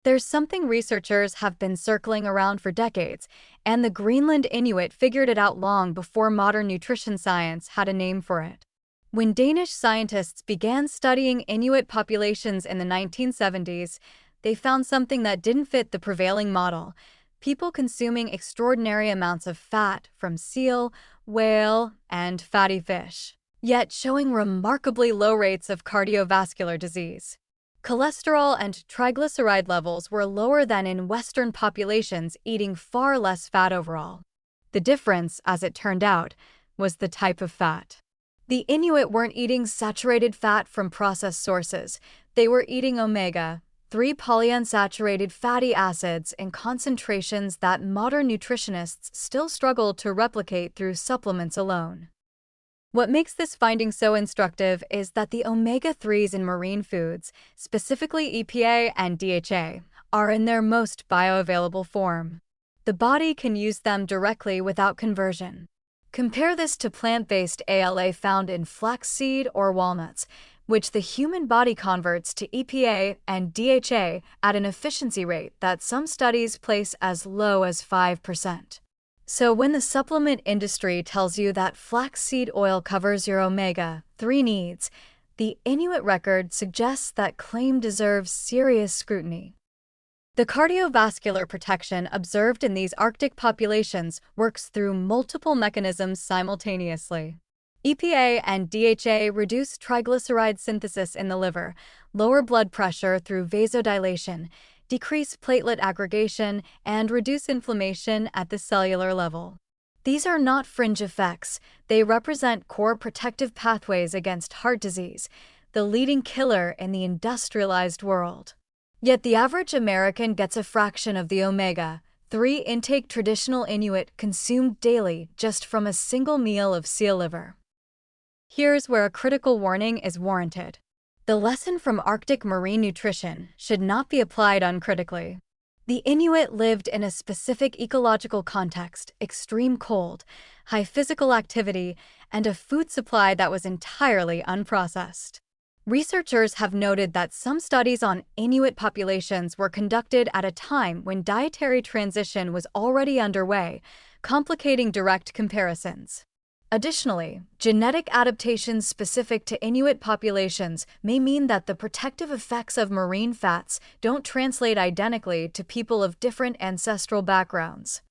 There's something researchers have been circling around for decades, and the Greenland Inuit figured it out long before modern nutrition science had a name for it. When Danish scientists began studying Inuit populations in the 1970s, they found something that didn't fit the prevailing model: people consuming extraordinary amounts of fat from seal, whale, and fatty fish, yet showing remarkably low rates of cardiovascular disease. Cholesterol and triglyceride levels were lower than in Western populations eating far less fat overall. The difference, as it turned out, was the type of fat. The Inuit weren't eating saturated fat from processed sources. They were eating omega-3 polyunsaturated fatty acids in concentrations that modern nutritionists still struggle to replicate through supplements alone. What makes this finding so instructive is that the omega-3s in marine foods, specifically EPA and DHA, are in their most bioavailable form. The body can use them directly without conversion. Compare this to plant-based ALA found in flaxseed or walnuts, which the human body converts to EPA and DHA at an efficiency rate that some studies place as low as 5%. So when the supplement industry tells you that flaxseed oil covers your omega-3 needs, the Inuit record suggests that claim deserves serious scrutiny. The cardiovascular protection observed in these Arctic populations works through multiple mechanisms simultaneously. EPA and DHA reduce triglyceride synthesis in the liver, lower blood pressure through vasodilation, decrease platelet aggregation, and reduce inflammation at the cellular level. These are not fringe effects. They represent core protective pathways against heart disease, the leading killer in the industrialized world. Yet the average American gets a fraction of the omega-3 intake traditional Inuit consumed daily just from a single meal of seal liver. Here's where a critical warning is warranted. The lesson from Arctic marine nutrition should not be applied uncritically. The Inuit lived in a specific ecological context: extreme cold, high physical activity, and a food supply that was entirely unprocessed. Researchers have noted that some studies on Inuit populations were conducted at a time when dietary transition was already underway, complicating direct comparisons. Additionally, genetic adaptations specific to Inuit populations may mean that the protective effects of marine fats don't translate identically to people of different ancestral backgrounds.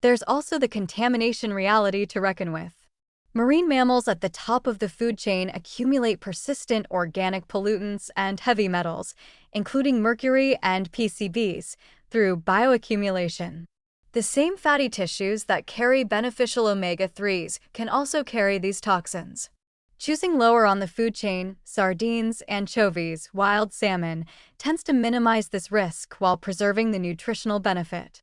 There's also the contamination reality to reckon with. Marine mammals at the top of the food chain accumulate persistent organic pollutants and heavy metals, including mercury and PCBs, through bioaccumulation. The same fatty tissues that carry beneficial omega-3s can also carry these toxins. Choosing lower on the food chain, sardines, anchovies, wild salmon, tends to minimize this risk while preserving the nutritional benefit.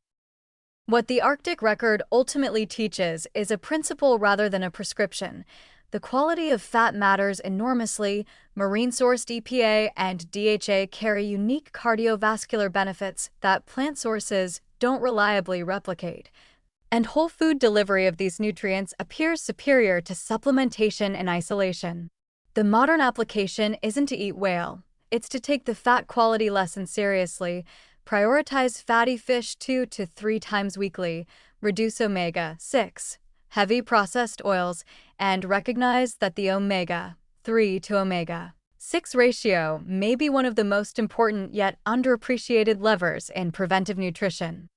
What the Arctic record ultimately teaches is a principle rather than a prescription. The quality of fat matters enormously. Marine-sourced EPA and DHA carry unique cardiovascular benefits that plant sources don't reliably replicate, and whole food delivery of these nutrients appears superior to supplementation in isolation. The modern application isn't to eat whale, it's to take the fat quality lesson seriously, prioritize fatty fish 2 to 3 times weekly, reduce omega-6, heavy processed oils, and recognize that the omega-3 to omega-6 ratio may be one of the most important yet underappreciated levers in preventive nutrition.